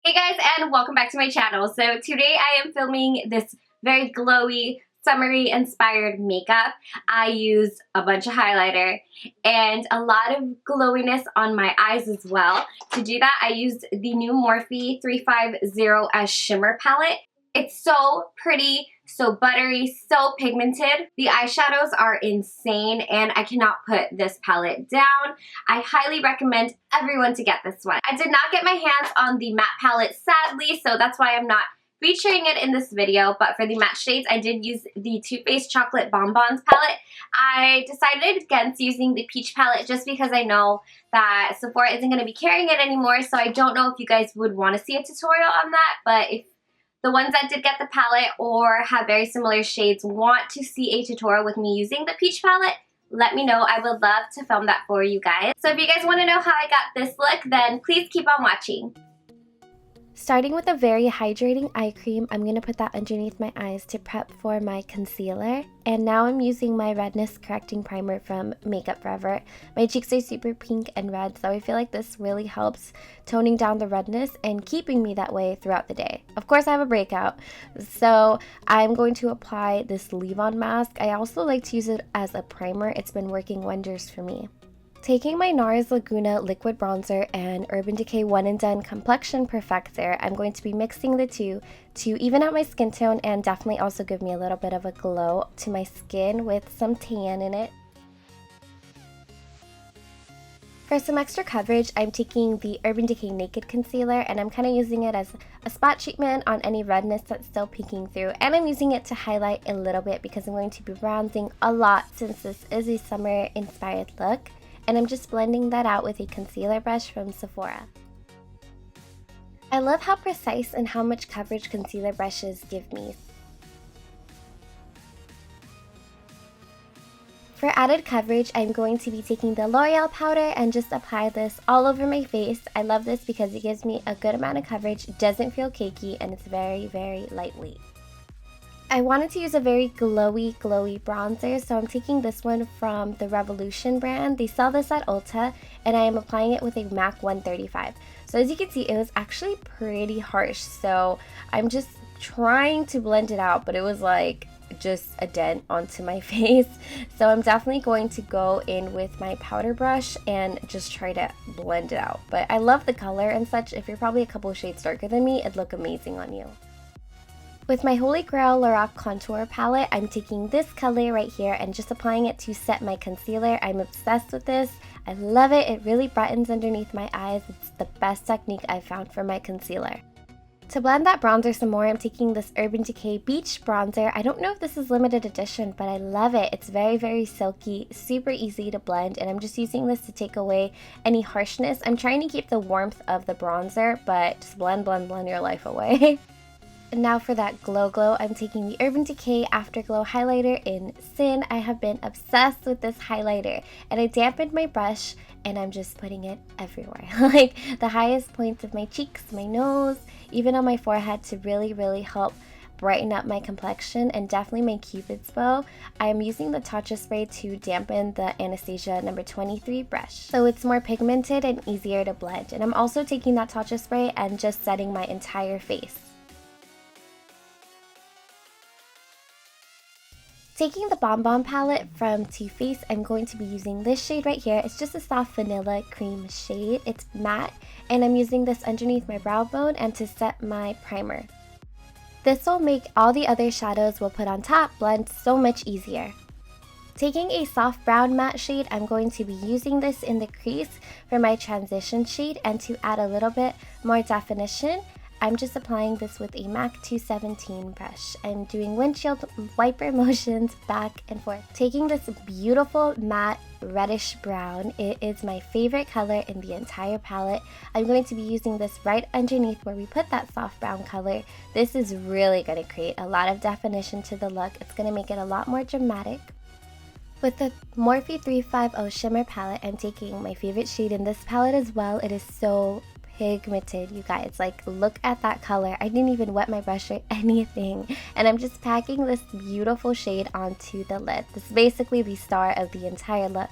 Hey guys, and welcome back to my channel. So today I am filming this very glowy, summery inspired makeup. I use a bunch of highlighter and a lot of glowiness on my eyes as well. To do that, I used the new Morphe 35OS shimmer palette. It's so pretty, so buttery, so pigmented. The eyeshadows are insane and I cannot put this palette down. I highly recommend everyone to get this one. I did not get my hands on the matte palette sadly, so that's why I'm not featuring it in this video, but for the matte shades, I did use the Too Faced Chocolate Bonbons palette. I decided against using the peach palette just because I know that Sephora isn't going to be carrying it anymore, so I don't know if you guys would want to see a tutorial on that, but if the ones that did get the palette or have very similar shades want to see a tutorial with me using the peach palette, let me know. I would love to film that for you guys. So if you guys want to know how I got this look, then please keep on watching. Starting with a very hydrating eye cream, I'm going to put that underneath my eyes to prep for my concealer. And now I'm using my redness correcting primer from Makeup Forever. My cheeks are super pink and red, so I feel like this really helps toning down the redness and keeping me that way throughout the day. Of course, I have a breakout, so I'm going to apply this leave-on mask. I also like to use it as a primer. It's been working wonders for me. Taking my NARS Laguna Liquid Bronzer and Urban Decay One and Done Complexion Perfector, I'm going to be mixing the two to even out my skin tone and definitely also give me a little bit of a glow to my skin with some tan in it. For some extra coverage, I'm taking the Urban Decay Naked Concealer and I'm kind of using it as a spot treatment on any redness that's still peeking through. And I'm using it to highlight a little bit because I'm going to be bronzing a lot since this is a summer inspired look. And I'm just blending that out with a concealer brush from Sephora. I love how precise and how much coverage concealer brushes give me. For added coverage, I'm going to be taking the L'Oreal powder and just apply this all over my face. I love this because it gives me a good amount of coverage, it doesn't feel cakey, and it's very, very lightweight. I wanted to use a very glowy bronzer, so I'm taking this one from the Revolution brand. They sell this at Ulta, and I am applying it with a MAC 135. So as you can see, it was actually pretty harsh, so I'm just trying to blend it out, but it was like just a dent onto my face. So I'm definitely going to go in with my powder brush and just try to blend it out. But I love the color and such. If you're probably a couple shades darker than me, it'd look amazing on you. With my Holy Grail Lorac Contour Palette, I'm taking this color right here and just applying it to set my concealer. I'm obsessed with this. I love it. It really brightens underneath my eyes. It's the best technique I've found for my concealer. To blend that bronzer some more, I'm taking this Urban Decay Beach Bronzer. I don't know if this is limited edition, but I love it. It's very, very silky, super easy to blend, and I'm just using this to take away any harshness. I'm trying to keep the warmth of the bronzer, but just blend your life away. And now for that glow, I'm taking the Urban Decay Afterglow Highlighter in Sin. I have been obsessed with this highlighter, and I dampened my brush and I'm just putting it everywhere. Like the highest points of my cheeks, my nose, even on my forehead to really, really help brighten up my complexion and definitely my Cupid's bow. I am using the Tatcha spray to dampen the Anastasia number 23 brush, so it's more pigmented and easier to blend. And I'm also taking that Tatcha spray and just setting my entire face. Taking the Bon Bon palette from Too Faced, I'm going to be using this shade right here. It's just a soft vanilla cream shade. It's matte, and I'm using this underneath my brow bone and to set my primer. This will make all the other shadows we'll put on top blend so much easier. Taking a soft brown matte shade, I'm going to be using this in the crease for my transition shade, and to add a little bit more definition, I'm just applying this with a MAC 217 brush. I'm doing windshield wiper motions back and forth. Taking this beautiful matte reddish brown, it is my favorite color in the entire palette. I'm going to be using this right underneath where we put that soft brown color. This is really going to create a lot of definition to the look. It's going to make it a lot more dramatic. With the Morphe 35OS Shimmer palette, I'm taking my favorite shade in this palette as well. It is so pigmented, you guys. Like, look at that color. I didn't even wet my brush or anything, and I'm just packing this beautiful shade onto the lid. This is basically the star of the entire look.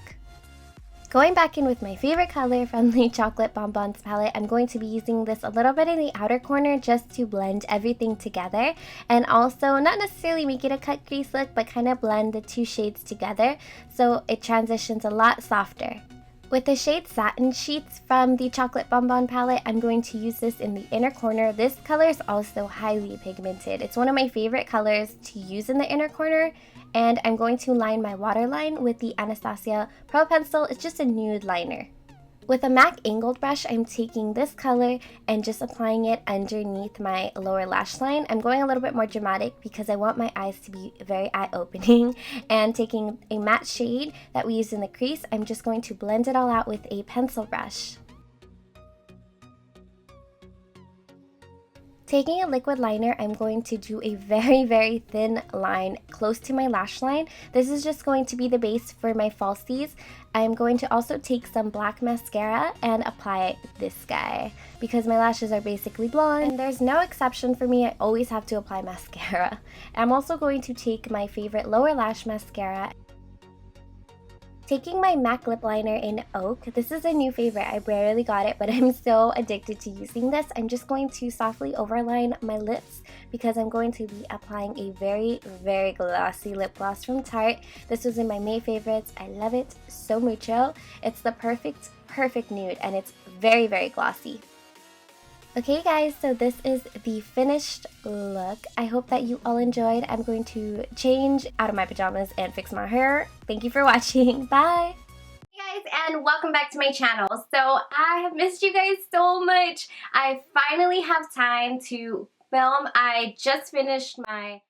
Going back in with my favorite color from the Chocolate Bonbons palette, I'm going to be using this a little bit in the outer corner just to blend everything together, and also not necessarily make it a cut crease look, but kind of blend the two shades together so it transitions a lot softer. With the shade Satin Sheets from the Chocolate Bonbon palette, I'm going to use this in the inner corner. This color is also highly pigmented. It's one of my favorite colors to use in the inner corner, and I'm going to line my waterline with the Anastasia Pro Pencil. It's just a nude liner. With a MAC angled brush, I'm taking this color and just applying it underneath my lower lash line. I'm going a little bit more dramatic because I want my eyes to be very eye-opening. And taking a matte shade that we used in the crease, I'm just going to blend it all out with a pencil brush. Taking a liquid liner, I'm going to do a very thin line close to my lash line. This is just going to be the base for my falsies. I'm going to also take some black mascara and apply this guy because my lashes are basically blonde and there's no exception for me. I always have to apply mascara. I'm also going to take my favorite lower lash mascara. Taking my MAC lip liner in Oak, this is a new favorite. I barely got it, but I'm so addicted to using this. I'm just going to softly overline my lips because I'm going to be applying a very glossy lip gloss from Tarte. This was in my May favorites. I love it so mucho. It's the perfect nude, and it's very glossy. Okay guys, so this is the finished look. I hope that you all enjoyed. I'm going to change out of my pajamas and fix my hair. Thank you for watching. Bye! Hey guys, and welcome back to my channel. So I have missed you guys so much. I finally have time to film. I just finished my